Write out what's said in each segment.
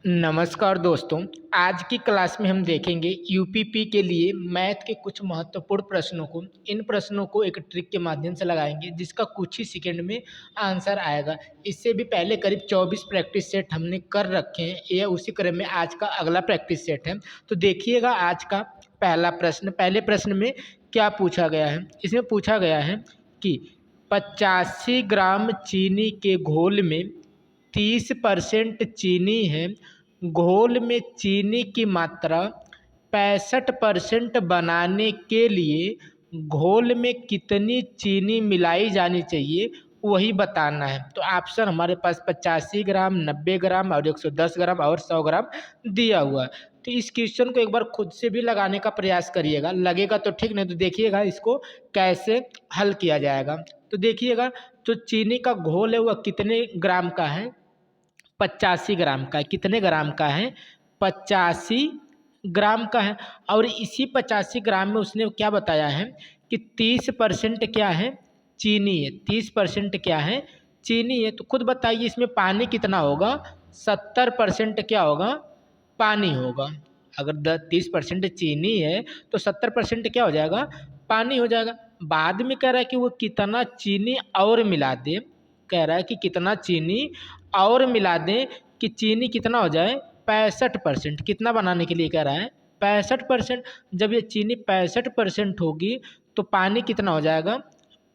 नमस्कार दोस्तों। आज की क्लास में हम देखेंगे यूपीपी के लिए मैथ के कुछ महत्वपूर्ण प्रश्नों को। इन प्रश्नों को एक ट्रिक के माध्यम से लगाएंगे जिसका कुछ ही सेकंड में आंसर आएगा। इससे भी पहले करीब 24 प्रैक्टिस सेट हमने कर रखे हैं। यह उसी क्रम में आज का अगला प्रैक्टिस सेट है। तो देखिएगा आज का पहला प्रश्न। पहले प्रश्न में क्या पूछा गया है? इसमें पूछा गया है कि 85 ग्राम चीनी के घोल में 30% चीनी है। घोल में चीनी की मात्रा 65% बनाने के लिए घोल में कितनी चीनी मिलाई जानी चाहिए, वही बताना है। तो ऑप्शन हमारे पास 85 ग्राम, 90 ग्राम और 110 ग्राम और 100 ग्राम दिया हुआ है। तो इस क्वेश्चन को एक बार खुद से भी लगाने का प्रयास करिएगा। लगेगा तो ठीक, नहीं तो देखिएगा इसको कैसे हल किया जाएगा। तो देखिएगा, जो चीनी का घोल है वह कितने ग्राम का है? 85 ग्राम का है। कितने ग्राम का है? 85 ग्राम का है। और इसी 85 ग्राम में उसने क्या बताया है कि 30% क्या है? चीनी है। 30% क्या है? चीनी है। तो खुद बताइए इसमें पानी कितना होगा? 70% क्या होगा? पानी होगा। अगर 30% चीनी है तो 70% क्या हो जाएगा? पानी हो जाएगा। बाद में कह रहा है कि वो कितना चीनी और मिला दे। कह रहा है कि कितना चीनी और मिला दें कि चीनी कितना हो जाए? 65%। कितना बनाने के लिए कह रहा है? 65%। जब ये चीनी 65% होगी तो पानी कितना हो जाएगा?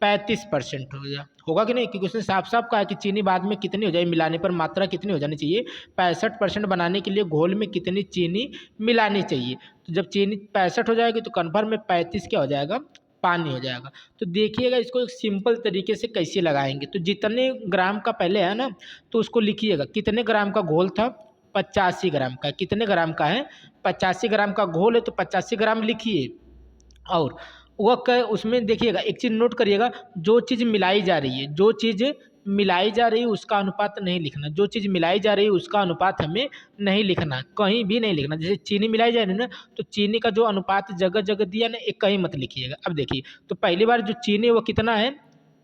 35% हो जाए होगा कि नहीं? क्योंकि उसने साफ साफ कहा कि चीनी बाद में कितनी हो जाए, मिलाने पर मात्रा कितनी हो जानी चाहिए? 65% बनाने के लिए घोल में कितनी चीनी मिलानी चाहिए? तो जब चीनी 65 हो जाएगी तो कन्फर्म में 35 क्या हो जाएगा? पानी हो जाएगा। तो देखिएगा इसको एक सिंपल तरीके से कैसे लगाएंगे। तो जितने ग्राम का पहले है ना, तो उसको लिखिएगा। कितने ग्राम का घोल था? 85 ग्राम का। कितने ग्राम का है? 85 ग्राम का घोल है तो 85 ग्राम लिखिए। और वह उसमें देखिएगा, एक चीज़ नोट करिएगा, जो चीज़ मिलाई जा रही है, जो चीज़ मिलाई जा रही है उसका अनुपात नहीं लिखना। जो चीज़ मिलाई जा रही है उसका अनुपात हमें नहीं लिखना, कहीं भी नहीं लिखना। जैसे चीनी मिलाई जा रही है ना, तो चीनी का जो अनुपात जगह जगह दिया ना, एक कहीं मत लिखिएगा। अब देखिए, तो पहली बार जो चीनी है वो कितना है?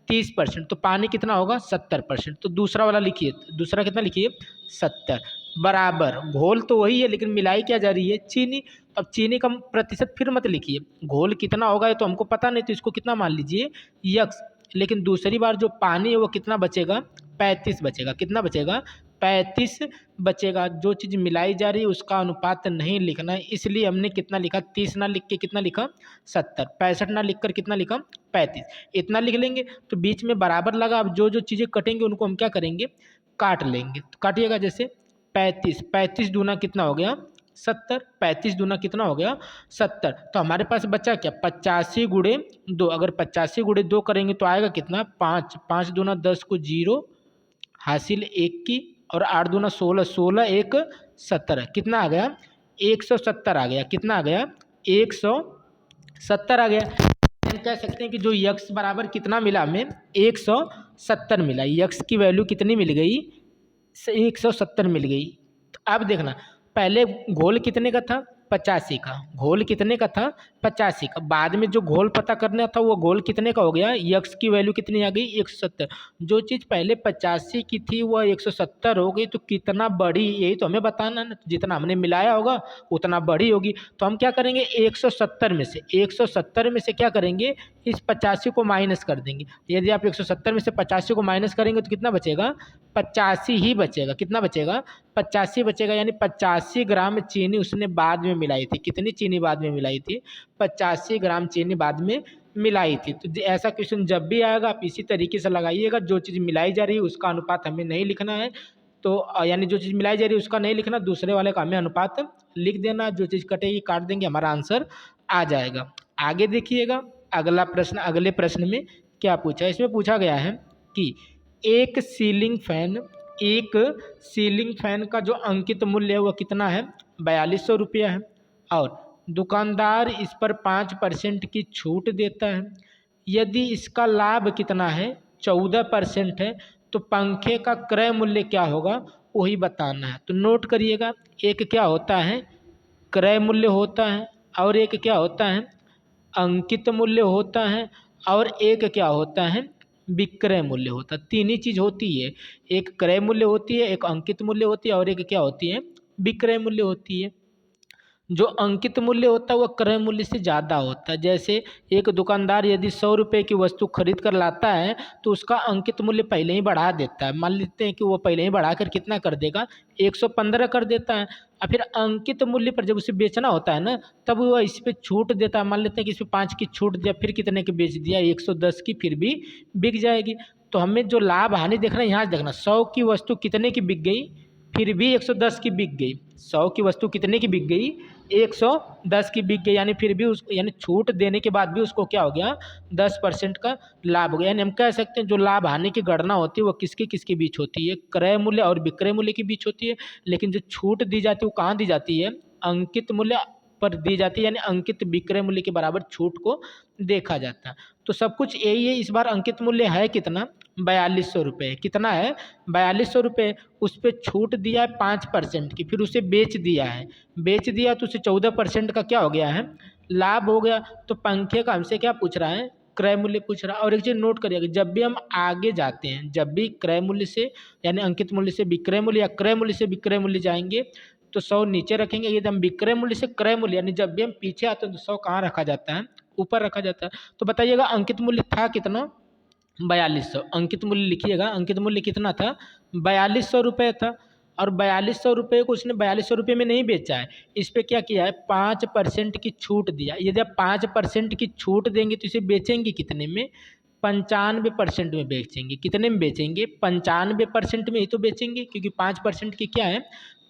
30%। तो पानी कितना होगा? 70%। तो दूसरा वाला लिखिए। दूसरा कितना लिखिए? 70 बराबर। घोल तो वही है लेकिन मिलाई क्या जा रही है? चीनी। अब चीनी का प्रतिशत फिर मत लिखिए। घोल कितना होगा ये तो हमको पता नहीं, तो इसको कितना मान लीजिए? यक्स। लेकिन दूसरी बार जो पानी है वो कितना बचेगा? 35 बचेगा। कितना बचेगा? 35 बचेगा। जो चीज़ मिलाई जा रही है उसका अनुपात नहीं लिखना है, इसलिए हमने कितना लिखा? 30 ना लिख के कितना लिखा? 70। 65 ना लिख कर कितना लिखा? 35। इतना लिख लेंगे तो बीच में बराबर लगा। अब जो जो चीज़ें कटेंगे उनको हम क्या करेंगे? काट लेंगे। तो काटिएगा, जैसे 35, 35 दूना कितना हो गया? 70। 35 दूना कितना हो गया? 70। तो हमारे पास बचा क्या? 85 गुणे 2। अगर 85 गुणे 2 करेंगे तो आएगा कितना? 5। 5 दूना 10 को 0 हासिल 1 की, और 8 दूना 16, 16 1 17। कितना आ गया? 170 आ गया। कितना आ गया? 170 आ गया। हम कह सकते हैं कि जो यक्स बराबर कितना मिला हमें? 170 मिला। यक्स की वैल्यू कितनी मिल गई? 170 मिल गई। तो अब देखना, पहले घोल कितने का था? 85 का। घोल कितने का था? 85 का। बाद में जो घोल पता करना था वो घोल कितने का हो गया? यक्स की वैल्यू कितनी आ गई? 170। जो चीज़ पहले 85 की थी वह 170 हो गई, तो कितना बड़ी, यही तो हमें बताना है ना। तो जितना हमने मिलाया होगा उतना बड़ी होगी। तो हम क्या करेंगे? 170 में से 170 में से क्या करेंगे? इस 85 को माइनस कर देंगे। यदि आप 170 में से 85 को माइनस करेंगे तो कितना बचेगा? 85 ही बचेगा। कितना बचेगा? 85 बचेगा। यानी 85 ग्राम चीनी उसने बाद में मिलाई थी। कितनी चीनी बाद में मिलाई थी? 85 ग्राम चीनी बाद में मिलाई थी। तो ऐसा क्वेश्चन जब भी आएगा आप इसी तरीके से लगाइएगा। जो चीज़ मिलाई जा रही है उसका अनुपात हमें नहीं लिखना है। तो यानी जो चीज़ मिलाई जा रही है उसका नहीं लिखना, दूसरे वाले का हमें अनुपात लिख देना। जो चीज़ कटेगी काट देंगे, हमारा आंसर आ जाएगा। आगे देखिएगा, अगला प्रश्न। अगले प्रश्न में क्या पूछा है? इसमें पूछा गया है कि एक सीलिंग फैन एक सीलिंग फैन का जो अंकित मूल्य है वो कितना है? 4200 रुपया है। और दुकानदार इस पर 5% की छूट देता है। यदि इसका लाभ कितना है? 14% है। तो पंखे का क्रय मूल्य क्या होगा, वही बताना है। तो नोट करिएगा, एक क्या होता है? क्रय मूल्य होता है, और एक क्या होता है? अंकित मूल्य होता है, और एक क्या होता है? विक्रय मूल्य होता है। तीन ही चीज़ होती है। एक क्रय मूल्य होती है, एक अंकित मूल्य होती है, और एक क्या होती है? विक्रय मूल्य होती है। जो अंकित मूल्य होता है वह क्रय मूल्य से ज़्यादा होता है। जैसे एक दुकानदार यदि 100 रुपये की वस्तु खरीद कर लाता है तो उसका अंकित मूल्य पहले ही बढ़ा देता है। मान लेते हैं कि वो पहले ही बढ़ाकर कितना कर देगा, 115 कर देता है। और फिर अंकित मूल्य पर जब उसे बेचना होता है ना, तब वह इस पे छूट देता है। मान लेते हैं कि इस पे 5 की छूट दिया, फिर कितने की बेच दिया, 110 की, फिर भी बिक जाएगी। तो हमें जो लाभ हानि देखना है यहाँ से देखना, 100 की वस्तु कितने की बिक गई, फिर भी 110 की बिक गई। 100 की वस्तु कितने की बिक गई, 110 की बिक गई, यानी फिर भी उस यानी छूट देने के बाद भी उसको क्या हो गया, 10% का लाभ हो गया। यानी हम कह सकते हैं जो लाभ हानि की गणना होती है वो किसके किसके बीच होती है, क्रय मूल्य और विक्रय मूल्य के बीच होती है। लेकिन जो छूट दी जाती है वो कहाँ दी जाती है, अंकित मूल्य पर दी जाती है, यानी अंकित विक्रय मूल्य के बराबर छूट को देखा जाता है। तो सब कुछ यही है। इस बार अंकित मूल्य है कितना, 4200 रुपये। कितना है, 4200 रुपये। उस पर छूट दिया है 5% की, फिर उसे बेच दिया है, बेच दिया तो उसे 14% का क्या हो गया है, लाभ हो गया। तो पंखे का हमसे क्या पूछ रहा है, क्रय मूल्य पूछ रहा है। और एक चीज़ नोट करिएगा, जब भी हम आगे जाते हैं, जब भी क्रय मूल्य से यानी अंकित मूल्य से विक्रय मूल्य या क्रय मूल्य से विक्रय मूल्य जाएंगे तो 100 नीचे रखेंगे। यदि हम विक्रय मूल्य से क्रय मूल्य यानी जब भी हम पीछे आते हैं तो 100 कहाँ रखा जाता है, ऊपर रखा जाता है। तो बताइएगा अंकित मूल्य था कितना, 4200। अंकित मूल्य लिखिएगा, अंकित मूल्य कितना था, 4200 रुपये था। और 4200 रुपये को उसने 4200 रुपये में नहीं बेचा है, इस पर क्या किया है, 5% की छूट दिया। यदि आप 5% की छूट देंगे तो इसे बेचेंगे कितने में, 95% में बेचेंगे। कितने में बेचेंगे, 95% में ही तो बेचेंगे, क्योंकि 5% की क्या है,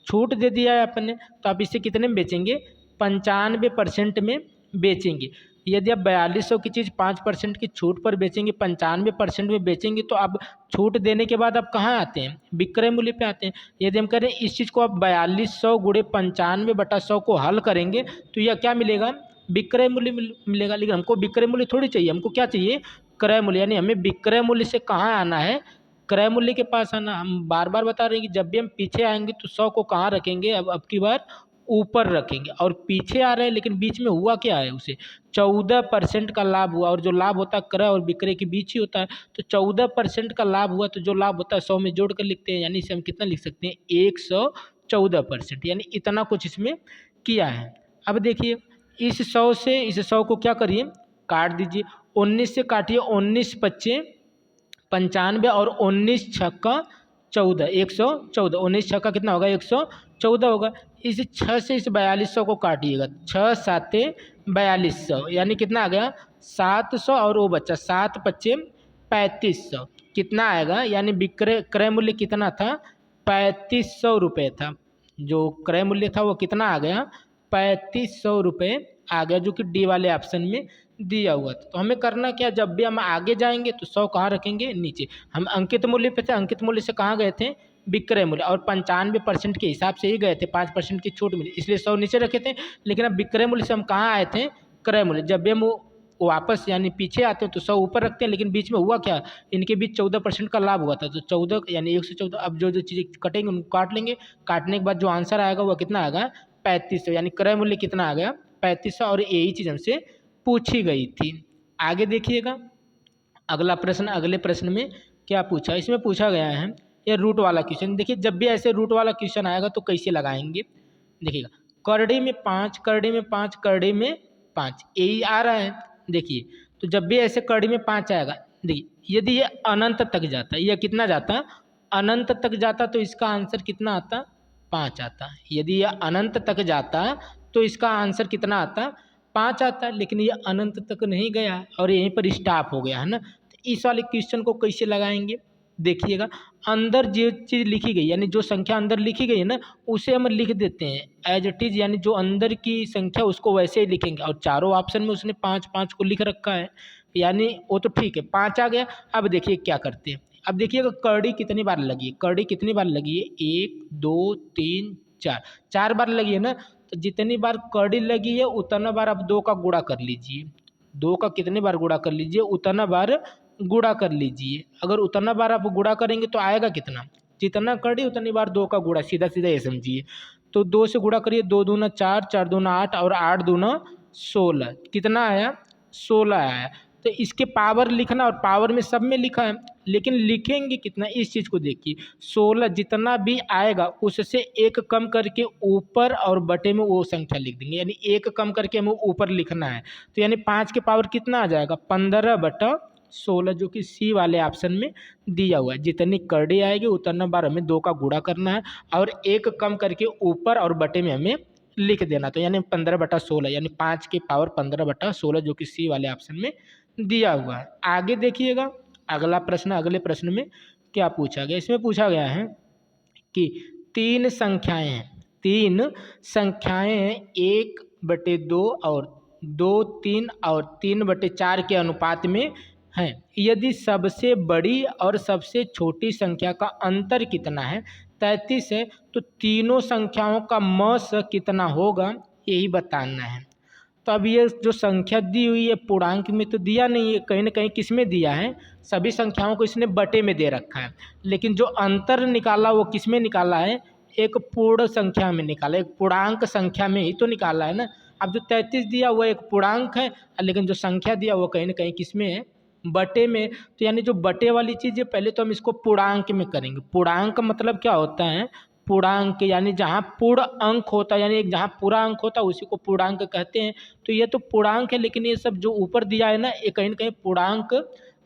छूट दे दिया है अपने। तो आप इसे कितने में बेचेंगे, 95% में बेचेंगे। यदि आप 4200 की चीज़ 5% की छूट पर बेचेंगे, 95% में बेचेंगे, तो अब छूट देने के बाद आप कहाँ आते हैं, विक्रय मूल्य पे आते हैं। यदि हम करें इस चीज़ को आप 4200 गुणे 95/100 को हल करेंगे तो यह क्या मिलेगा, विक्रय मूल्य मिलेगा। लेकिन हमको विक्रय मूल्य थोड़ी चाहिए, हमको क्या चाहिए, क्रय मूल्य। यानी हमें विक्रय मूल्य से कहाँ आना है, क्रय मूल्य के पास आना। हम बार बार बता रहे हैं कि जब भी हम पीछे आएंगे तो 100 को कहाँ रखेंगे, अब की बार ऊपर रखेंगे। और पीछे आ रहे हैं लेकिन बीच में हुआ क्या है, उसे 14% का लाभ हुआ। और जो लाभ होता है क्रय और विक्रय के बीच ही होता है। तो 14% का लाभ हुआ, तो जो लाभ होता है 100 में जोड़ कर लिखते हैं, यानी इसे हम कितना लिख सकते हैं, 114%। यानी इतना कुछ इसमें किया है। अब देखिए इस 100 से इस 100 को क्या करिए, काट दीजिए। 19 से काटिए, 19 पच्चे 95 और 19 छक्का 14, 114। 19 छक्का कितना होगा, 114 होगा। इस 6 से इस 4200 को काटिएगा, 6 साते 4200, यानी कितना आ गया, 700। और वो बच्चा 7 पच्चे 3500, कितना आएगा, यानी विक्रय क्रय मूल्य कितना था, 3500 रुपये था। जो क्रय मूल्य था वो कितना आ गया, 3500 रुपये आ गया, जो कि डी वाले ऑप्शन में दिया हुआ था। तो हमें करना क्या, जब भी हम आगे जाएंगे तो 100 कहाँ रखेंगे, नीचे। हम अंकित मूल्य पे थे, अंकित मूल्य से कहाँ गए थे, विक्रय मूल्य, और 95% के हिसाब से ही गए थे, 5% की छूट मिली इसलिए 100 नीचे रखे थे। लेकिन अब विक्रय मूल्य से हम कहाँ आए थे, क्रय मूल्य। जब भी हम वापस यानी पीछे आते हैं तो 100 ऊपर रखते हैं, लेकिन बीच में हुआ क्या, इनके बीच 14% का लाभ हुआ था। तो 14 यानी 114। अब जो जो चीज़ें कटेंगे उनको काट लेंगे, काटने के बाद जो आंसर आएगा वह कितना आएगा, 3500। यानी क्रय मूल्य कितना आ गया, 3500। और यही चीज़ हमसे पूछी गई थी। आगे देखिएगा अगला प्रश्न, अगले प्रश्न में क्या पूछा, इसमें पूछा गया है ये रूट वाला क्वेश्चन। देखिए जब भी ऐसे रूट वाला क्वेश्चन आएगा तो कैसे लगाएंगे, देखिएगा करड़ी में 5, करड़ी में 5, करड़ी में 5, यही आ रहा है। देखिए तो जब भी ऐसे करड़ी में 5 आएगा, देखिए यदि ये अनंत तक जाता, यह कितना जाता, अनंत तक जाता, तो इसका आंसर कितना आता, 5 आता। यदि यह अनंत तक जाता तो इसका आंसर कितना आता, 5 आता। लेकिन ये अनंत तक नहीं गया और यहीं पर स्टॉप हो गया है ना। तो इस वाले क्वेश्चन को कैसे लगाएंगे, देखिएगा अंदर जो चीज़ लिखी गई यानी जो संख्या अंदर लिखी गई है ना, उसे हम लिख देते हैं एज इट इज़, यानी जो अंदर की संख्या उसको वैसे ही लिखेंगे। और चारों ऑप्शन में उसने 5 5 को लिख रखा है, यानी वो तो ठीक है, 5 आ गया। अब देखिए क्या करते हैं, अब देखिएगा करड़ी कितनी बार लगी है, करड़ी कितनी बार लगी है, 1 2 3 4, 4 बार लगी है ना। तो जितनी बार कड़ी लगी है उतना बार आप 2 का गुणा कर लीजिए, 2 का कितने बार गुणा कर लीजिए, उतना बार गुणा कर लीजिए। अगर उतना बार आप गुणा करेंगे तो आएगा कितना, जितना कड़ी उतनी बार 2 का गुणा, सीधा सीधा ये समझिए। तो 2 से गुणा करिए, 2 दूना 4, 4 दूना 8 और 8 दूना 16, कितना आया, 16 आया। तो इसके पावर लिखना और पावर में सब में लिखा है, लेकिन लिखेंगे कितना इस चीज़ को देखिए। 16 जितना भी आएगा उससे एक कम करके ऊपर और बटे में वो संख्या लिख देंगे, यानी एक कम करके हमें ऊपर लिखना है। तो यानी 5 के पावर कितना आ जाएगा 15/16, जो कि सी वाले ऑप्शन में दिया हुआ है। जितनी करड़ी आएगी उतना बार हमें 2 का गुणा करना है और एक कम करके ऊपर और बटे में हमें लिख देना। तो यानी 15/16 यानी 5 के पावर 15/16, जो कि सी वाले ऑप्शन में दिया हुआ है। आगे देखिएगा अगला प्रश्न, अगले प्रश्न में क्या पूछा गया। इसमें पूछा गया है कि 3 संख्याएं हैं, 3 संख्याएं हैं 1/2 और 2, 3 और 3/4 के अनुपात में हैं। यदि सबसे बड़ी और सबसे छोटी संख्या का अंतर कितना है 33 है, तो तीनों संख्याओं का मौस कितना होगा यही बताना है। तो अब ये जो संख्या दी हुई है पूर्णांक में तो दिया नहीं है, कहीं ना कहीं किस में दिया है, सभी संख्याओं को इसने बटे में दे रखा है। लेकिन जो अंतर निकाला वो किस में निकाला है, एक पूर्ण संख्या में निकाला, एक पूर्णांक संख्या में ही तो निकाला है ना। अब जो 33 दिया वो एक पूर्णांक है, लेकिन जो संख्या दिया वो कहीं ना कहीं किस में है, बटे में। तो यानी जो बटे वाली चीज़ है पहले तो हम इसको पूर्णांक में करेंगे। पूर्णांक मतलब क्या होता है, पूर्णांक यानी जहाँ पूर्ण अंक होता है, यानी एक जहाँ पूरा अंक होता है उसी को पूर्णांक कहते हैं। तो ये तो पूर्णांक है, लेकिन ये सब जो ऊपर दिया है ना ये कहीं ना कहीं पूर्णांक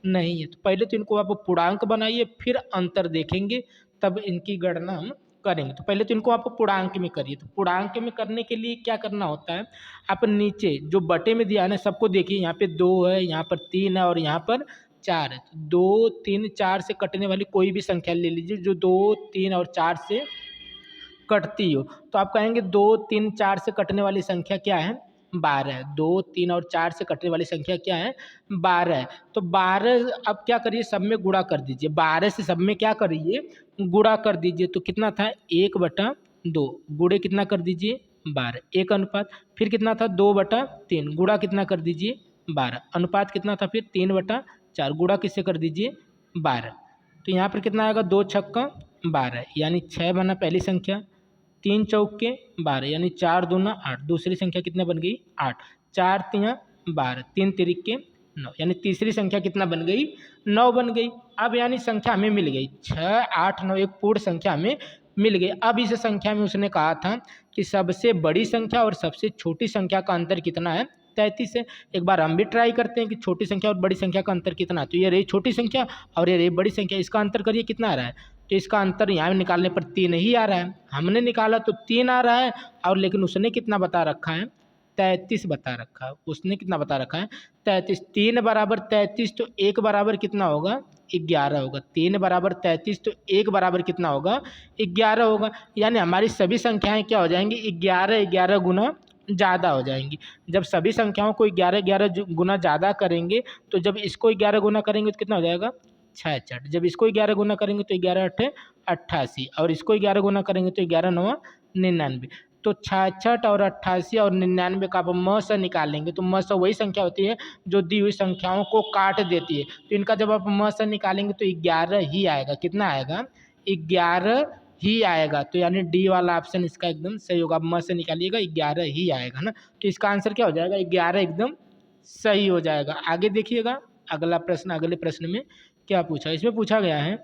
नहीं है। तो पहले तो इनको आप पूर्णांक बनाइए, फिर अंतर देखेंगे, तब इनकी गणना हम करेंगे। तो पहले तो इनको आप पूर्णांक में करिए। तो पूर्णांक में करने के लिए क्या करना होता है, आप नीचे जो बटे में दिया है ना सबको देखिए, यहाँ पे 2 है, यहाँ पर 3 है और यहाँ पर 4 है। 2, 3, 4 से कटने वाली कोई भी संख्या ले लीजिए जो 2, 3 और 4 से कटती हो। तो आप कहेंगे 2, 3, 4 से कटने वाली संख्या क्या है 12 है। 2, 3 और 4 से कटने वाली संख्या क्या है 12 है। तो 12 अब क्या करिए सब में गुणा कर दीजिए, 12 से सब में क्या करिए गुणा कर दीजिए। तो कितना था 1/2, गुणे कितना कर दीजिए 12, एक अनुपात। फिर कितना था 2/3, गुणा कितना कर दीजिए 12, अनुपात कितना था फिर 3/4, गुणा किससे कर दीजिए 12। तो यहाँ पर कितना आएगा 2 छक्का 12, यानी 6 बना पहली संख्या, 3 चौके 12 यानी 4 दूना 8, दूसरी संख्या कितना बन गई 8, 4 तियाँ 12, 3 तिरिके 9, यानी तीसरी संख्या कितना बन गई 9 बन गई। अब यानी संख्या हमें मिल गई 6, 8, 9, एक पूर्ण संख्या हमें मिल गई। अब इस संख्या में उसने कहा था कि सबसे बड़ी संख्या और सबसे छोटी संख्या का अंतर कितना है 33 है। एक बार हम भी ट्राई करते हैं कि छोटी संख्या और बड़ी संख्या का अंतर कितना है। तो ये रही छोटी संख्या और ये रही बड़ी संख्या, इसका अंतर करिए कितना आ रहा है। तो इसका अंतर यहाँ निकालने पर 3 ही आ रहा है, हमने निकाला तो 3 आ रहा है, और लेकिन उसने कितना बता रखा है 33 बता रखा है। उसने कितना बता रखा है 33। 3 बराबर 33 तो 1 बराबर कितना होगा 11 होगा। 3 बराबर 33 तो 1 बराबर कितना होगा 11 होगा। यानी हमारी सभी संख्याएं क्या हो जाएंगी 11 11 गुना ज़्यादा हो जाएंगी। जब सभी संख्याओं को 11 11 गुना ज़्यादा करेंगे तो जब इसको 11 गुना करेंगे तो कितना हो जाएगा 66। जब इसको 11 गुना करेंगे तो 11 8 88, और इसको 11 गुना करेंगे तो 11 9 99। तो 66 और 88 और 99 का आप म से निकालेंगे तो म से वही संख्या होती है जो दी हुई संख्याओं को काट देती है। तो इनका जब आप म से निकालेंगे तो 11 ही आएगा। कितना आएगा 11 ही आएगा। तो यानी डी वाला ऑप्शन इसका एकदम सही होगा। आप म से निकालिएगा 11 ही आएगा ना। तो इसका आंसर क्या हो जाएगा 11 एकदम सही हो जाएगा। आगे देखिएगा अगला प्रश्न, अगले प्रश्न में क्या पूछा। इसमें पूछा गया है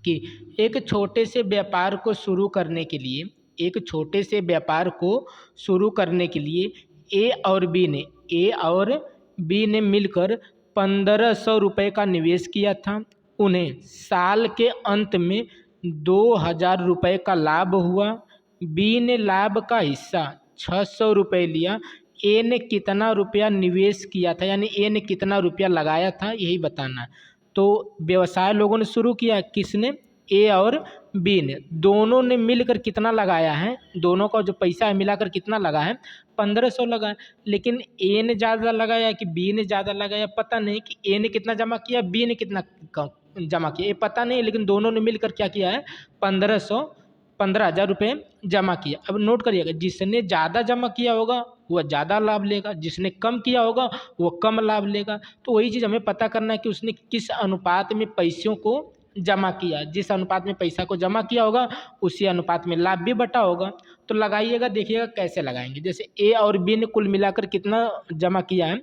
कि एक छोटे से व्यापार को शुरू करने के लिए, एक छोटे से व्यापार को शुरू करने के लिए ए और बी ने मिलकर 1500 रुपये का निवेश किया था। उन्हें साल के अंत में 2000 रुपये का लाभ हुआ। बी ने लाभ का हिस्सा 600 रुपये लिया। ए ने कितना रुपया निवेश किया था, यानी ए ने कितना रुपया लगाया था यही बताना। तो व्यवसाय लोगों ने शुरू किया, किसने ए और बी ने, दोनों ने मिलकर कितना लगाया है, दोनों का जो पैसा है मिलाकर कितना लगा है 1500 लगा है। लेकिन ए ने ज़्यादा लगाया कि बी ने ज़्यादा लगाया पता नहीं, कि ए ने कितना जमा किया बी ने कितना जमा किया ये पता नहीं, लेकिन दोनों ने मिलकर क्या किया है 15,000 रुपये जमा किया। अब नोट करिएगा जिसने ज़्यादा जमा किया होगा वह ज़्यादा लाभ लेगा, जिसने कम किया होगा वो कम लाभ लेगा। तो वही चीज़ हमें पता करना है कि उसने किस अनुपात में पैसों को जमा किया। जिस अनुपात में पैसा को जमा किया होगा उसी अनुपात में लाभ भी बटा होगा। तो लगाइएगा, देखिएगा कैसे लगाएंगे। जैसे ए और बी ने कुल मिलाकर कितना जमा किया है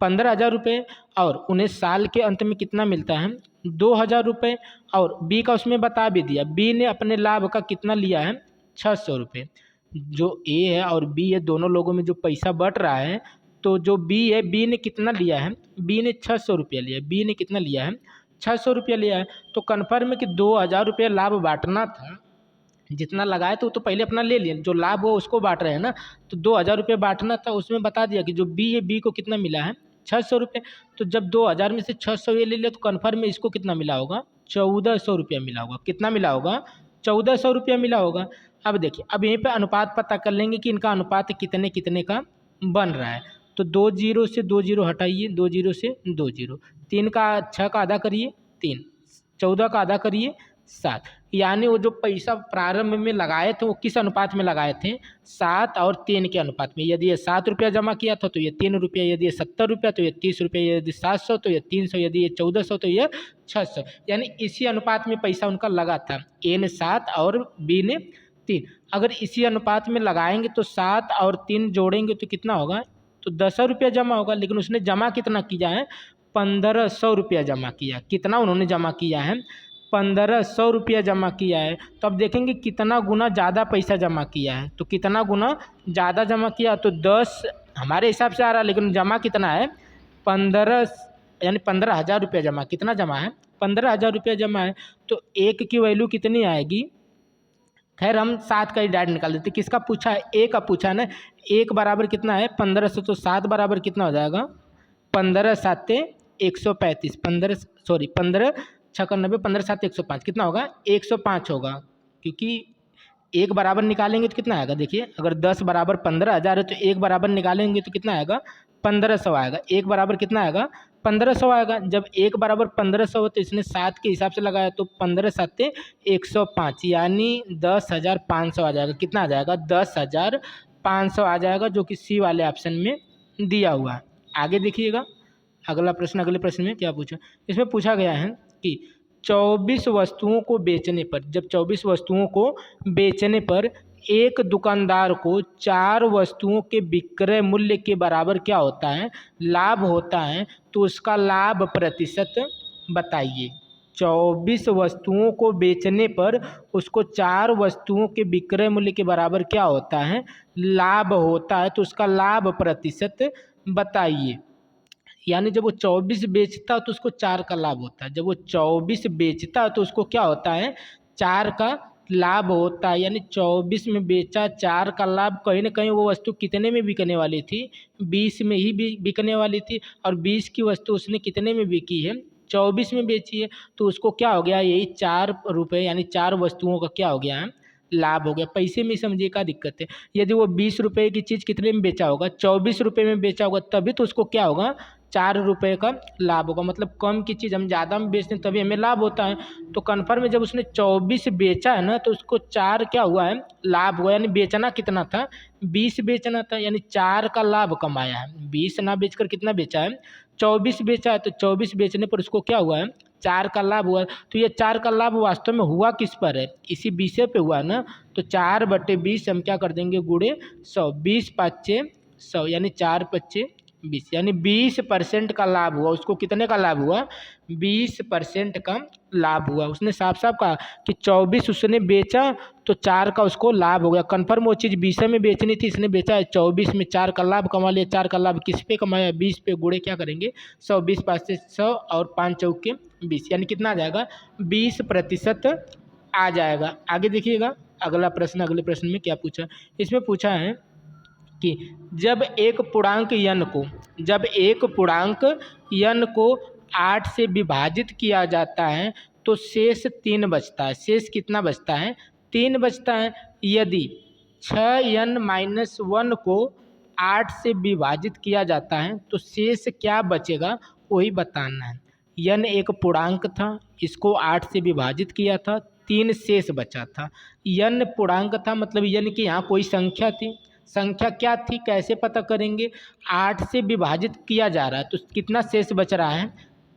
15,000 रुपये और उन्हें साल के अंत में कितना मिलता है 2,000 रुपये। और बी का उसमें बता भी दिया, बी ने अपने लाभ का कितना लिया है 600 रुपये। जो ए है और बी है दोनों लोगों में जो पैसा बट रहा है, तो जो बी है, बी ने कितना लिया है, बी ने 600 रुपया लिया है, बी ने कितना लिया है 600 रुपया लिया है। तो कन्फर्म है कि 2,000 रुपया लाभ बांटना था, जितना लगाए तो पहले अपना ले लिया, जो लाभ हो उसको बांट रहे हैं ना, तो 2,000 रुपये बांटना था। उसमें बता दिया कि जो बी है, बी को कितना मिला है 600 रुपये। तो जब 2,000 में से 600 ये ले लिया तो कन्फर्म में इसको कितना मिला होगा 1,400 रुपया मिला होगा। कितना मिला होगा 1,400 रुपया मिला होगा। अब देखिए, अब यहीं पे अनुपात पता कर लेंगे कि इनका अनुपात कितने कितने का बन रहा है। तो 2 जीरो से 2 जीरो हटाइए, 2 जीरो से 2 जीरो, 3 का 6 का आधा करिए 3, 14 का आधा करिए 7। यानी वो जो पैसा प्रारंभ में लगाए थे वो किस अनुपात में लगाए थे 7 और 3 के अनुपात में। यदि ये 7 रुपया जमा किया था तो ये 3 रुपया, यदि ये 70 रुपया तो ये 30 रुपया, यदि 700 तो ये 300, यदि ये 1,400 तो ये 600। यानी इसी अनुपात में पैसा उनका लगा था, ए ने 7 और बी ने 3। अगर इसी अनुपात में लगाएंगे तो 7 और 3 जोड़ेंगे तो कितना होगा, तो 10 रुपया जमा होगा। लेकिन उसने जमा कितना किया है 1,500 रुपया जमा किया। कितना उन्होंने जमा किया है 1,500 रुपया जमा किया है। तो अब देखेंगे कितना गुना ज़्यादा पैसा जमा किया है। तो कितना गुना ज़्यादा जमा किया, तो 10 हमारे हिसाब से आ रहा है, लेकिन जमा कितना है 15, यानी 15,000 रुपया जमा। कितना जमा है 15,000 रुपया जमा है। तो एक की वैल्यू कितनी आएगी, खैर हम 7 का ही डायरेक्ट निकाल देते। किसका पूछा है, ए का पूछा है ना। एक बराबर कितना है 1500, तो 7 बराबर कितना हो जाएगा 15 7 135, 15 6 90, 15 7 105, कितना होगा 105 होगा। क्योंकि एक बराबर निकालेंगे तो कितना आएगा, देखिए अगर 10 बराबर 15,000 है तो एक बराबर निकालेंगे तो कितना आएगा 1,500 आएगा। एक बराबर कितना आएगा 1,500 आएगा। जब एक बराबर 1,500 हो तो इसने 7 के हिसाब से लगाया, तो 15 7 105, यानी 10,500 आ जाएगा। कितना आ जाएगा 10,500 आ जाएगा, जो कि सी वाले ऑप्शन में दिया हुआ है। आगे देखिएगा अगला प्रश्न। अगले प्रश्न में क्या पूछा, इसमें पूछा गया है कि 24 वस्तुओं को बेचने पर, जब 24 वस्तुओं को बेचने पर एक दुकानदार को 4 वस्तुओं के विक्रय मूल्य के बराबर क्या होता है लाभ होता है, तो उसका लाभ प्रतिशत बताइए। 24 वस्तुओं को बेचने पर उसको 4 वस्तुओं के विक्रय मूल्य के बराबर क्या होता है लाभ होता है, तो उसका लाभ प्रतिशत बताइए। यानी जब वो 24 बेचता है तो उसको 4 का लाभ होता है। जब वो 24 बेचता है तो उसको क्या होता है 4 का लाभ होता है। यानी 24 में बेचा 4 का लाभ, कहीं ना कहीं वो वस्तु कितने में बिकने वाली थी 20 में ही बिकने वाली थी, और 20 की वस्तु उसने कितने में बिकी है 24 में बेची है। तो उसको क्या हो गया, यही 4 रुपये यानी 4 वस्तुओं का क्या हो गया है लाभ हो गया। पैसे में समझिए क्या दिक्कत है, यदि वो 20 रुपये की चीज़ कितने में बेचा होगा 24 रुपये में बेचा होगा, तभी तो उसको क्या होगा 4 रुपये का लाभ होगा। मतलब कम की चीज़ हम ज़्यादा में बेचते हैं तभी हमें लाभ होता है। तो कन्फर्म में जब उसने 24 बेचा है ना, तो उसको 4 क्या हुआ है लाभ हुआ। यानी बेचना कितना था 20 बेचना था, यानी 4 का लाभ कमाया है। 20 ना बेचकर कितना बेचा है 24 बेचा है, तो 24 बेचने पर उसको क्या हुआ है 4 का लाभ हुआ। तो ये 4 का लाभ वास्तव में हुआ किस पर है, इसी 20 पे हुआ ना। तो 4/20 हम क्या कर देंगे गुणे 100, 20 5 100, यानी 4 5 20, यानी 20% का लाभ हुआ। उसको कितने का लाभ हुआ 20% का लाभ हुआ। उसने साफ साफ कहा कि 24 उसने बेचा तो 4 का उसको लाभ हो गया। कन्फर्म वो चीज़ 20 में बेचनी थी, इसने बेचा है 24 में, 4 का लाभ कमा लिया। 4 का लाभ किस पे कमाया 20 पे, गुणे क्या करेंगे 100, 20 5 से 100 और 5 चौके 20, यानी कितना आ जाएगा 20% आ जाएगा। आगे देखिएगा अगला प्रश्न। अगले प्रश्न में क्या पूछा, इसमें पूछा है कि जब एक पूर्णांक यन को 8 से विभाजित किया जाता है तो शेष 3 बचता है। शेष कितना बचता है 3 बचता है। यदि 6n-1 को 8 से विभाजित किया जाता है तो शेष क्या बचेगा वही बताना है। यन एक पूर्णांक था, इसको 8 से विभाजित किया था, 3 शेष बचा था। यन पूर्णांक था मतलब यन की यहाँ कोई संख्या थी। संख्या क्या थी कैसे पता करेंगे, 8 से विभाजित किया जा रहा है तो कितना शेष बच रहा है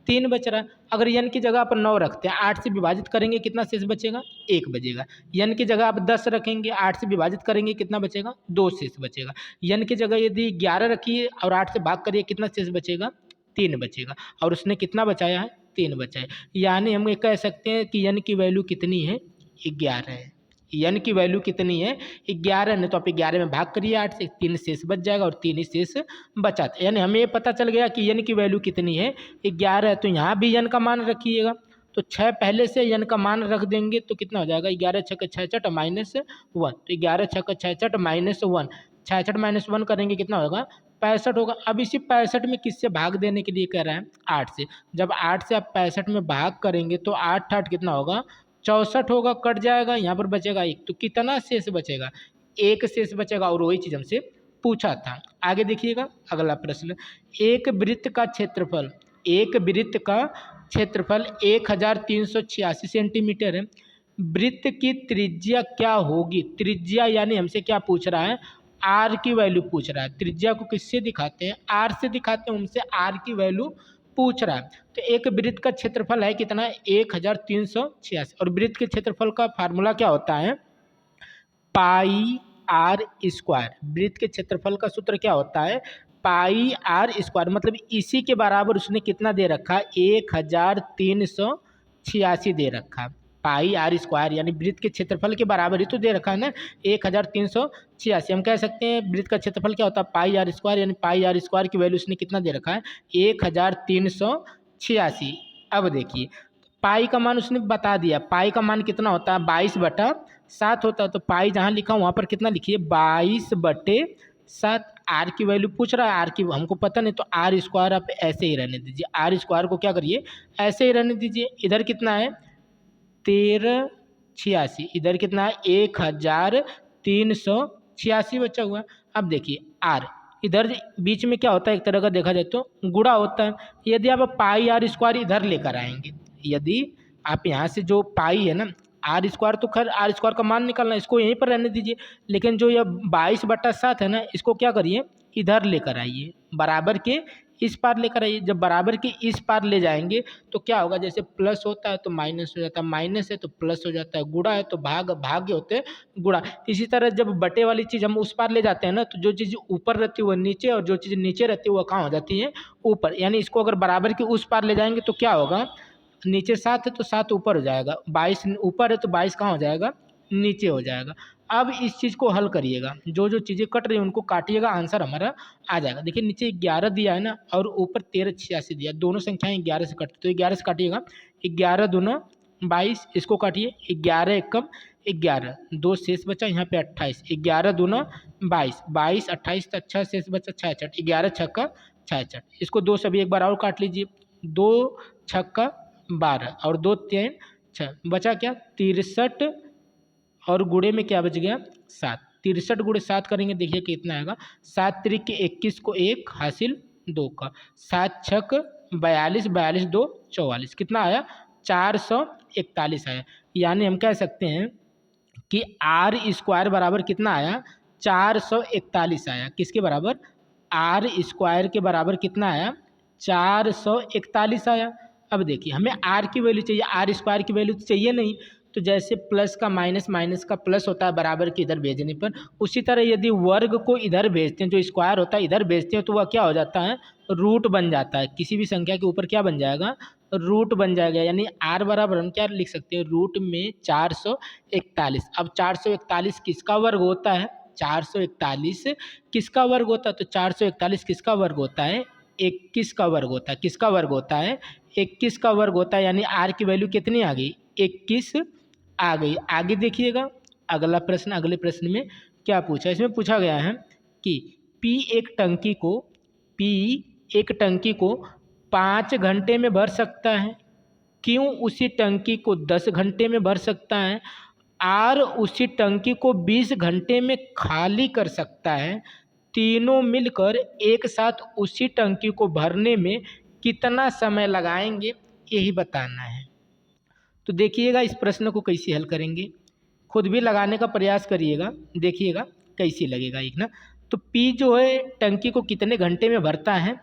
3 बच रहा है। अगर n की जगह पर 9 रखते हैं, 8 से विभाजित करेंगे कितना शेष बचेगा? 1 बचेगा। n की जगह आप 10 रखेंगे, 8 से विभाजित करेंगे कितना बचेगा? 2 शेष बचेगा। n की जगह यदि 11 रखिए और 8 से भाग करिए कितना शेष बचेगा? 3 बचेगा। और उसने कितना बचाया है? 3 बचाया। यानी हम ये कह सकते हैं कि n की वैल्यू कितनी है? 11 है। n की वैल्यू कितनी है? 11 है। तो आप 11 में भाग करिए 8 से, 3 शेष बच जाएगा और 3 ही शेष बचा। यानी हमें ये पता चल गया कि n की वैल्यू कितनी है? 11 है। तो यहाँ भी n का मान रखिएगा। तो 6 पहले से n का मान रख देंगे तो कितना हो जाएगा? 11 छक्का 66 माइनस 1। तो 11 छक्का 66 माइनस 1, 66 माइनस 1 करेंगे कितना होगा? 65 होगा। अब इसी 65 में किससे भाग देने के लिए कह रहा है? 8 से। जब 8 से आप 65 में भाग करेंगे तो 8 8 कितना होगा? 64 होगा, कट जाएगा, यहाँ पर बचेगा 1। तो कितना शेष बचेगा? 1 शेष बचेगा। और वही चीज़ हमसे पूछा था। आगे देखिएगा अगला प्रश्न। एक वृत्त का क्षेत्रफल 1386 सेंटीमीटर है। वृत्त की त्रिज्या क्या होगी? त्रिज्या यानी हमसे क्या पूछ रहा है? आर की वैल्यू पूछ रहा है। त्रिज्या को किससे दिखाते हैं? आर से दिखाते हैं। उनसे आर की वैल्यू पूछ रहा है। तो एक वृत्त का क्षेत्रफल है कितना? 1386। और वृत्त के क्षेत्रफल का फार्मूला क्या होता है? पाई आर स्क्वायर। वृत्त के क्षेत्रफल का सूत्र क्या होता है? पाई आर स्क्वायर। मतलब इसी के बराबर उसने कितना दे रखा है? 1386 दे रखा है। पाई आर स्क्वायर यानी वृत्त के क्षेत्रफल के बराबर ही तो दे रखा है ना, 1386। हम कह सकते हैं वृत्त का क्षेत्रफल क्या होता है? पाई आर स्क्वायर। यानी पाई आर स्क्वायर की वैल्यू उसने कितना दे रखा है? 1386। अब देखिए पाई का मान उसने बता दिया। पाई का मान कितना होता है? 22/7 होता है। तो पाई जहाँ लिखा वहाँ पर कितना लिखिए? 22/7। आर की वैल्यू पूछ रहा है, आर की हमको पता नहीं, तो आर स्क्वायर आप ऐसे ही रहने दीजिए। आर स्क्वायर को क्या करिए? ऐसे ही रहने दीजिए। इधर कितना है? 1386। इधर कितना है? 1386 बचा हुआ। अब देखिए आर इधर बीच में क्या होता है? एक तरह का देखा जाए तो गुणा होता है। यदि आप पाई आर स्क्वायर इधर लेकर आएंगे, यदि आप यहाँ से जो पाई है ना, आर स्क्वायर तो खैर आर स्क्वायर का मान निकालना, इसको यहीं पर रहने दीजिए। लेकिन जो यह 22/7 है ना, इसको क्या करिए? इधर लेकर आइए, बराबर के इस पार लेकर आइए। जब बराबर के इस पार ले जाएंगे तो क्या होगा? जैसे प्लस होता है तो माइनस हो जाता है, माइनस है तो प्लस हो जाता है, गुणा है तो भाग्य होते हैं गुणा। इसी तरह जब बटे वाली चीज़ हम उस पार ले जाते हैं ना, तो जो चीज़ ऊपर रहती है वह नीचे, और जो चीज़ नीचे रहती है वह कहाँ हो जाती है? ऊपर। यानी इसको अगर बराबर के उस पार ले जाएंगे तो क्या होगा? नीचे 7 है तो 7 ऊपर हो जाएगा, 22 ऊपर है तो 22 कहाँ हो जाएगा? नीचे हो जाएगा। अब इस चीज़ को हल करिएगा, जो जो चीज़ें कट रही हैं उनको काटिएगा, आंसर हमारा आ जाएगा। देखिए नीचे 11 दिया है ना, और ऊपर 1386 दिया, दोनों संख्याएं 11 से कटती, तो 11 से काटिएगा। 11 दूना 22, इसको काटिए। 11 एकम 11, 2 शेष बचा यहाँ पे 28। 11 दूना 22, 22 28 तो अच्छा शेष बचा 66। 11 छक्का 66, इसको 2 से भी एक बार और काट लीजिए। 2 छक्का 12 और 2 3 6, बचा क्या? 63। और गुणे में क्या बच गया? 7। 63 गुणे 7 करेंगे, देखिए कितना आएगा? 7 त्रिक 21 को 1 हासिल 2 का, 7 छक 42, 42 2 44, कितना आया? 441 आया। यानी हम कह सकते हैं कि आर स्क्वायर बराबर कितना आया? 441 आया। किसके बराबर? आर स्क्वायर के बराबर कितना आया? 441 आया। अब देखिए हमें आर की वैल्यू चाहिए, आर स्क्वायर की वैल्यू तो चाहिए नहीं। तो जैसे प्लस का माइनस, माइनस का प्लस होता है बराबर के इधर भेजने पर, उसी तरह यदि वर्ग को इधर भेजते हैं, जो स्क्वायर होता है इधर भेजते हैं, तो वह क्या हो जाता है? रूट बन जाता है। किसी भी संख्या के ऊपर क्या बन जाएगा? रूट बन जाएगा। यानी आर बराबर हम क्या लिख सकते हैं? रूट में 441। अब 441 किसका वर्ग होता है? 441 किसका वर्ग होता है? तो 441 किसका वर्ग होता है? 21 का वर्ग होता है। किसका वर्ग होता है? 21 का वर्ग होता है। यानी आर की वैल्यू कितनी आ गई? 21 आ गई। आगे देखिएगा अगला प्रश्न। अगले प्रश्न में क्या पूछा? इसमें पूछा गया है कि P एक टंकी को 5 घंटे में भर सकता है, क्यों उसी टंकी को 10 घंटे में भर सकता है, आर उसी टंकी को 20 घंटे में खाली कर सकता है, तीनों मिलकर एक साथ उसी टंकी को भरने में कितना समय लगाएंगे, यही बताना है। तो देखिएगा इस प्रश्न को कैसे हल करेंगे, खुद भी लगाने का प्रयास करिएगा, देखिएगा कैसे लगेगा एक ना। तो P जो है टंकी को कितने घंटे में भरता है?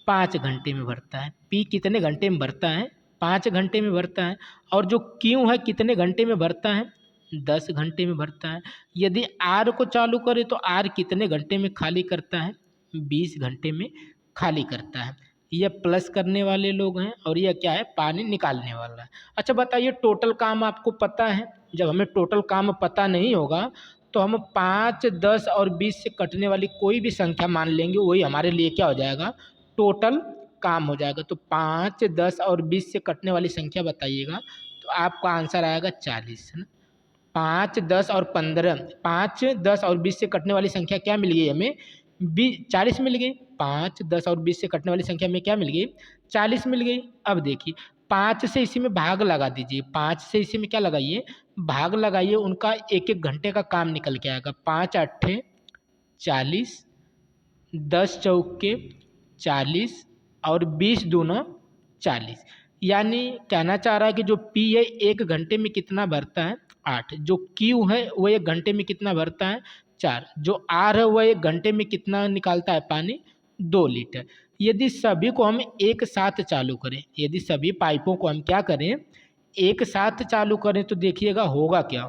5 घंटे में भरता है। P कितने घंटे में भरता है? 5 घंटे में भरता है। और जो Q है कितने घंटे में भरता है? 10 घंटे में भरता है। यदि R को चालू करें तो R कितने घंटे में खाली करता है? 20 घंटे में खाली करता है। ये प्लस करने वाले लोग हैं और यह क्या है? पानी निकालने वाला है। अच्छा बताइए, टोटल काम आपको पता है? जब हमें टोटल काम पता नहीं होगा तो हम 5, 10 और 20 से कटने वाली कोई भी संख्या मान लेंगे, वही हमारे लिए क्या हो जाएगा? टोटल काम हो जाएगा। तो 5, 10 और 20 से कटने वाली संख्या बताइएगा, तो आपका आंसर आएगा 40, है ना। 5, 10 और 15, 5, 10 और 20 से कटने वाली संख्या क्या मिल गई हमें? 40 मिल गई। 5, 10 और 20 से कटने वाली संख्या में क्या मिल गई? 40 मिल गई। अब देखिए 5 से इसी में भाग लगा दीजिए। 5 से इसी में क्या लगाइए? भाग लगाइए। उनका एक एक घंटे का काम निकल के आएगा। 5 8 40, 10 चौके 40 और 20 दूना 40। यानी कहना चाह रहा है कि जो P है 1 घंटे में कितना भरता है? 8। जो Q है वो 1 घंटे में कितना भरता है? 4। जो R है वह 1 घंटे में कितना निकालता है पानी? 2 लीटर। यदि सभी को हम एक साथ चालू करें, यदि सभी पाइपों को हम क्या करें? एक साथ चालू करें तो देखिएगा होगा क्या?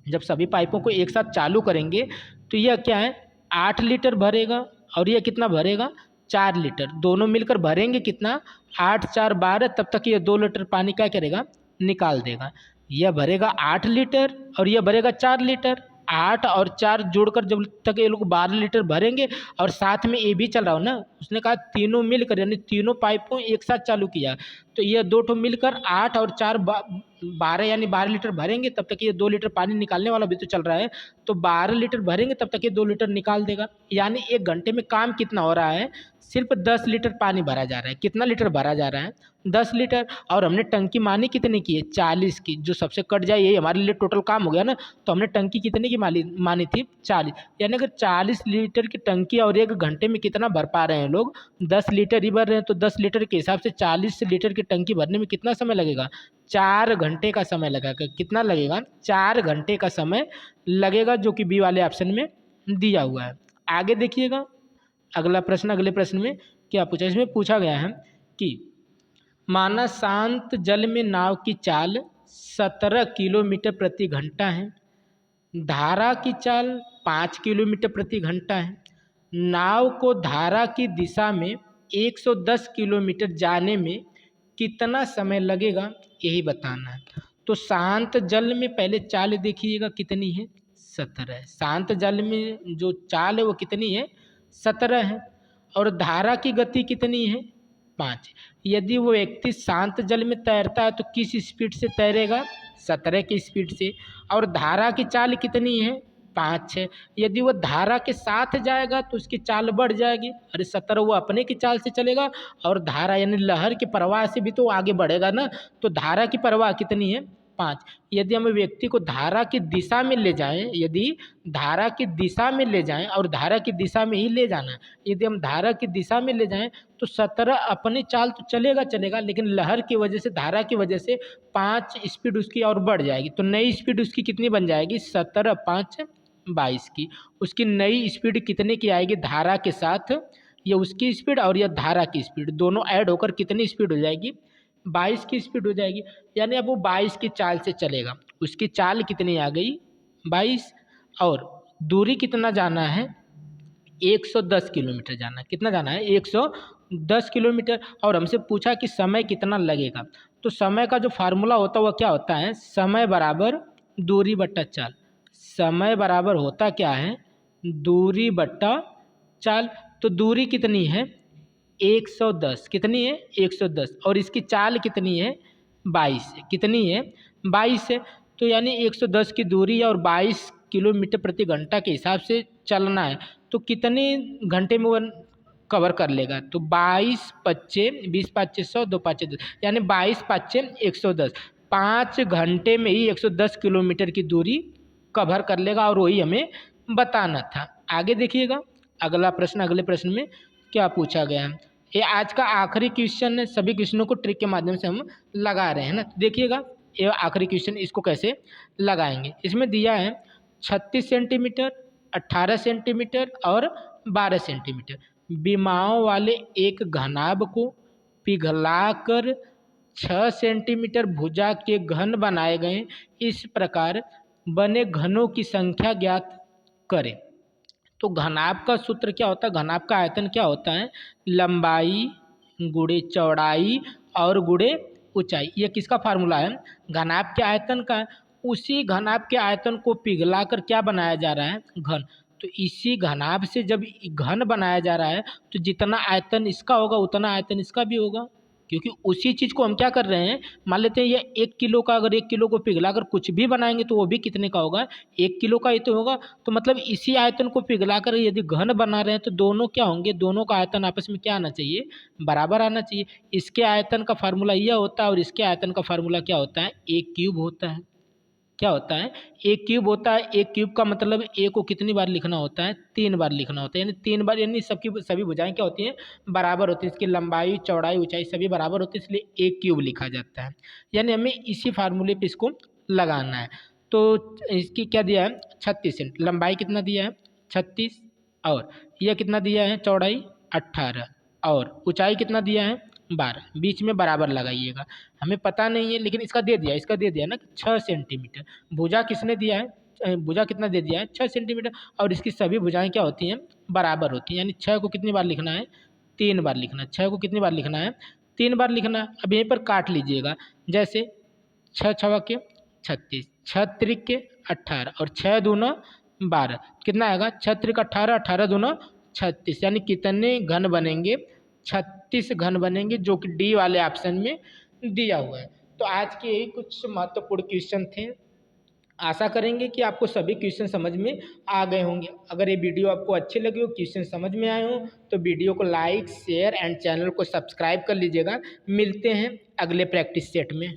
जब सभी पाइपों को एक साथ चालू करेंगे तो यह क्या है? 8 लीटर भरेगा और यह कितना भरेगा? 4 लीटर। दोनों मिलकर भरेंगे कितना? 8 4 12। तब तक ये 2 लीटर पानी क्या करेगा? निकाल देगा। यह भरेगा 8 लीटर और यह भरेगा 4 लीटर। 8 और 4 जोड़कर जब तक ये लोग 12 लीटर भरेंगे, और साथ में ये भी चल रहा हो ना, उसने कहा तीनों मिलकर, यानी तीनों पाइपों एक साथ चालू किया, तो ये दो ठो मिलकर 8 और 4 12, यानी 12 लीटर भरेंगे, तब तक ये 2 लीटर पानी निकालने वाला भी तो चल रहा है, तो 12 लीटर भरेंगे तब तक ये 2 लीटर निकाल देगा। यानी 1 घंटे में काम कितना हो रहा है? सिर्फ 10 लीटर पानी भरा जा रहा है। कितना लीटर भरा जा रहा है? 10 लीटर। और हमने टंकी मानी कितने की है? 40 की। जो सबसे कट जाए यही हमारे लिए टोटल काम हो गया ना। तो हमने टंकी कितने की मानी थी? 40। यानी अगर 40 लीटर की टंकी और 1 घंटे में कितना भर पा रहे हैं लोग? 10 लीटर ही भर रहे हैं। तो 10 लीटर के हिसाब से 40 लीटर की टंकी भरने में कितना समय लगेगा? 4 घंटे का समय लगेगा। कितना लगेगा? 4 घंटे का समय लगेगा, जो कि बी वाले ऑप्शन में दिया हुआ है। आगे देखिएगा अगला प्रश्न। अगले प्रश्न में क्या पूछा? इसमें पूछा गया है कि माना शांत जल में नाव की चाल 17 किलोमीटर प्रति घंटा है, धारा की चाल 5 किलोमीटर प्रति घंटा है। नाव को धारा की दिशा में 110 किलोमीटर जाने में कितना समय लगेगा, यही बताना है। तो शांत जल में पहले चाल देखिएगा कितनी है? 17 है। शांत जल में जो चाल है वो कितनी है? 17 है। और धारा की गति कितनी है? 5। यदि वो व्यक्ति शांत जल में तैरता है तो किस स्पीड से तैरेगा? 17 की स्पीड से। और धारा की चाल कितनी है? 5 है। यदि वो धारा के साथ जाएगा तो उसकी चाल बढ़ जाएगी। अरे 17 वो अपने की चाल से चलेगा, और धारा यानी लहर के प्रवाह से भी तो आगे बढ़ेगा ना। तो धारा की प्रवाह कितनी है? 5। यदि हम व्यक्ति को धारा की दिशा में ले जाएं, यदि धारा की दिशा में ले जाएं, और धारा की दिशा में ही ले जाना है, यदि हम धारा की दिशा में ले जाएं तो 17 अपनी चाल तो चलेगा, लेकिन लहर की वजह से, धारा की वजह से 5 स्पीड उसकी और बढ़ जाएगी। तो नई स्पीड उसकी कितनी बन जाएगी? 17 5 22 की। उसकी नई स्पीड कितने की आएगी? धारा के साथ ये उसकी स्पीड और यह धारा की स्पीड दोनों ऐड होकर कितनी स्पीड हो जाएगी? 22 की स्पीड हो जाएगी। यानी अब वो 22 की चाल से चलेगा। उसकी चाल कितनी आ गई? 22। और दूरी कितना जाना है? 110 किलोमीटर जाना है। कितना जाना है? 110 किलोमीटर। और हमसे पूछा कि समय कितना लगेगा। तो समय का जो फार्मूला होता है वह क्या होता है? समय बराबर दूरी बट्टा चाल। समय बराबर होता क्या है? दूरी बट्टा चाल। तो दूरी कितनी है? 110। कितनी है? 110। और इसकी चाल कितनी है? 22 है। कितनी है? 22 है। तो यानी 110 की दूरी और 22 किलोमीटर प्रति घंटा के हिसाब से चलना है, तो कितने घंटे में वो कवर कर लेगा? तो 22 पच्चे 20 पाँचे 100, 2 पाँचे 10, यानी 22 पाँचे 110। 5 घंटे में ही 110 किलोमीटर की दूरी कवर कर लेगा, और वही हमें बताना था। आगे देखिएगा अगला प्रश्न। अगले प्रश्न में क्या पूछा गया है? ये आज का आखिरी क्वेश्चन है। सभी क्वेश्चनों को ट्रिक के माध्यम से हम लगा रहे हैं ना। देखिएगा ये आखिरी क्वेश्चन, इसको कैसे लगाएंगे। इसमें दिया है 36 सेंटीमीटर, 18 सेंटीमीटर और 12 सेंटीमीटर। विमाओं वाले एक घनाभ को पिघलाकर 6 सेंटीमीटर भुजा के घन बनाए गए। इस प्रकार बने घनों की संख्या ज्ञात करें। तो घनाभ का सूत्र क्या होता है? घनाभ का आयतन क्या होता है? लंबाई गुणे चौड़ाई और गुणे ऊंचाई। ये किसका फार्मूला है? घनाभ के आयतन का है। उसी घनाभ के आयतन को पिघलाकर क्या बनाया जा रहा है? घन। तो इसी घनाभ से जब घन बनाया जा रहा है तो जितना आयतन इसका होगा उतना आयतन इसका भी होगा, क्योंकि उसी चीज़ को हम क्या कर रहे हैं, मान लेते हैं ये 1 किलो का, अगर 1 किलो को पिघलाकर कुछ भी बनाएंगे तो वो भी कितने का होगा? 1 किलो का ही तो होगा। तो मतलब इसी आयतन को पिघलाकर यदि घन बना रहे हैं तो दोनों क्या होंगे? दोनों का आयतन आपस में क्या आना चाहिए? बराबर आना चाहिए। इसके आयतन का फार्मूला यह होता है और इसके आयतन का फार्मूला क्या होता है? ए क्यूब होता है। क्या होता है? एक क्यूब होता है। एक क्यूब का मतलब ए को कितनी बार लिखना होता है? 3 बार लिखना होता है। यानी 3 बार, यानी सबकी सभी भुजाएं क्या होती हैं? बराबर होती है। इसकी लंबाई चौड़ाई ऊंचाई सभी बराबर होती है, इसलिए एक क्यूब लिखा जाता है। यानी हमें इसी फार्मूले पे इसको लगाना है। तो इसकी क्या दिया है? 36 सेंट। लंबाई कितना दिया है? 36। और यह कितना दिया है? चौड़ाई 18। और ऊंचाई कितना दिया है? 12। बीच में बराबर लगाइएगा। हमें पता नहीं है लेकिन इसका दे दिया, इसका दे दिया ना 6 सेंटीमीटर। भुजा किसने दिया है? भुजा कितना दे दिया है? 6 सेंटीमीटर। और इसकी सभी भुजाएं क्या होती हैं? बराबर होती हैं। यानी 6 को कितनी बार लिखना है? 3 बार लिखना है। 6 को कितनी बार लिखना है? 3 बार लिखना है। अब यहीं पर काट लीजिएगा। जैसे 6 छवा के 36, 6 त्रिक के 18 और 6 दूना 12। कितना आएगा? 6 त्रिक 18, 18 दूना 36। यानी कितने घन बनेंगे? 36 घन बनेंगे, जो कि डी वाले ऑप्शन में दिया हुआ है। तो आज के यही कुछ महत्वपूर्ण क्वेश्चन थे। आशा करेंगे कि आपको सभी क्वेश्चन समझ में आ गए होंगे। अगर ये वीडियो आपको अच्छे लगे हो, क्वेश्चन समझ में आए हो, तो वीडियो को लाइक शेयर एंड चैनल को सब्सक्राइब कर लीजिएगा। मिलते हैं अगले प्रैक्टिस सेट में।